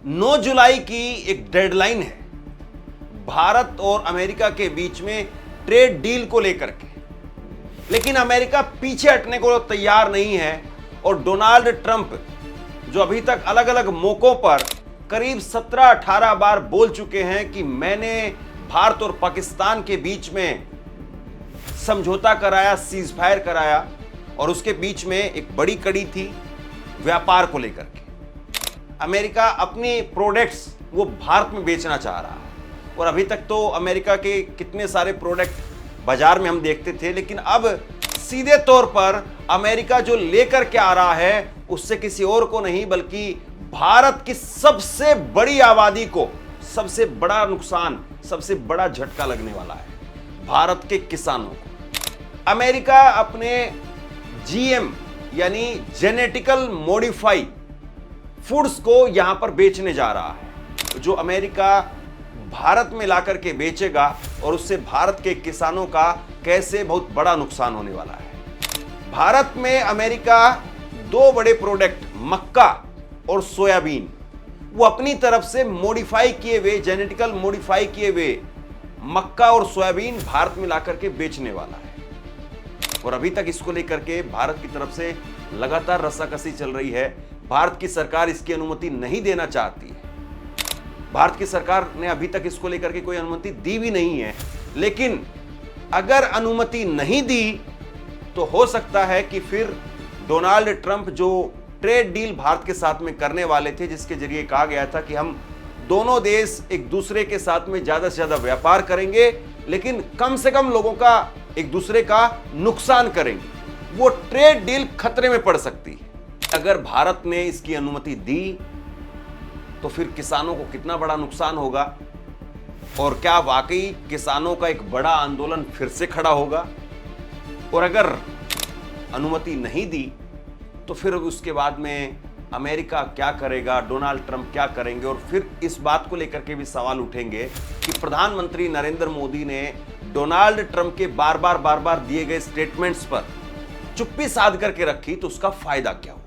9 जुलाई की एक डेडलाइन है भारत और अमेरिका के बीच में ट्रेड डील को लेकर के, लेकिन अमेरिका पीछे हटने को तैयार नहीं है और डोनाल्ड ट्रंप जो अभी तक अलग अलग मौकों पर करीब 17-18 बार बोल चुके हैं कि मैंने भारत और पाकिस्तान के बीच में समझौता कराया, सीज फायर कराया और उसके बीच में एक बड़ी कड़ी थी व्यापार को लेकर के। अमेरिका अपनी प्रोडक्ट्स वो भारत में बेचना चाह रहा है और अभी तक तो अमेरिका के कितने सारे प्रोडक्ट बाजार में हम देखते थे, लेकिन अब सीधे तौर पर अमेरिका जो लेकर के आ रहा है उससे किसी और को नहीं बल्कि भारत की सबसे बड़ी आबादी को सबसे बड़ा नुकसान, सबसे बड़ा झटका लगने वाला है भारत के किसानों को। अमेरिका अपने जीएम यानी जेनेटिकल मॉडिफाई फूड्स को यहां पर बेचने जा रहा है, जो अमेरिका भारत में लाकर के बेचेगा और उससे भारत के किसानों का कैसे बहुत बड़ा नुकसान होने वाला है। भारत में अमेरिका 2 बड़े प्रोडक्ट मक्का और सोयाबीन वो अपनी तरफ से मॉडिफाई किए हुए, जेनेटिकल मॉडिफाई किए हुए मक्का और सोयाबीन भारत में लाकर के बेचने वाला है और अभी तक इसको लेकर के भारत की तरफ से लगातार रस्साकसी चल रही है। भारत की सरकार इसकी अनुमति नहीं देना चाहती है। भारत की सरकार ने अभी तक इसको लेकर के कोई अनुमति दी भी नहीं है, लेकिन अगर अनुमति नहीं दी तो हो सकता है कि फिर डोनाल्ड ट्रंप जो ट्रेड डील भारत के साथ में करने वाले थे, जिसके जरिए कहा गया था कि हम दोनों देश एक दूसरे के साथ में ज्यादा से ज्यादा व्यापार करेंगे लेकिन कम से कम लोगों का एक दूसरे का नुकसान करेंगे, वो ट्रेड डील खतरे में पड़ सकती है। अगर भारत ने इसकी अनुमति दी तो फिर किसानों को कितना बड़ा नुकसान होगा और क्या वाकई किसानों का एक बड़ा आंदोलन फिर से खड़ा होगा, और अगर अनुमति नहीं दी तो फिर उसके बाद में अमेरिका क्या करेगा, डोनाल्ड ट्रंप क्या करेंगे। और फिर इस बात को लेकर के भी सवाल उठेंगे कि प्रधानमंत्री नरेंद्र मोदी ने डोनाल्ड ट्रंप के बार बार दिए गए स्टेटमेंट्स पर चुप्पी साध करके रखी तो उसका फायदा क्या हुआ।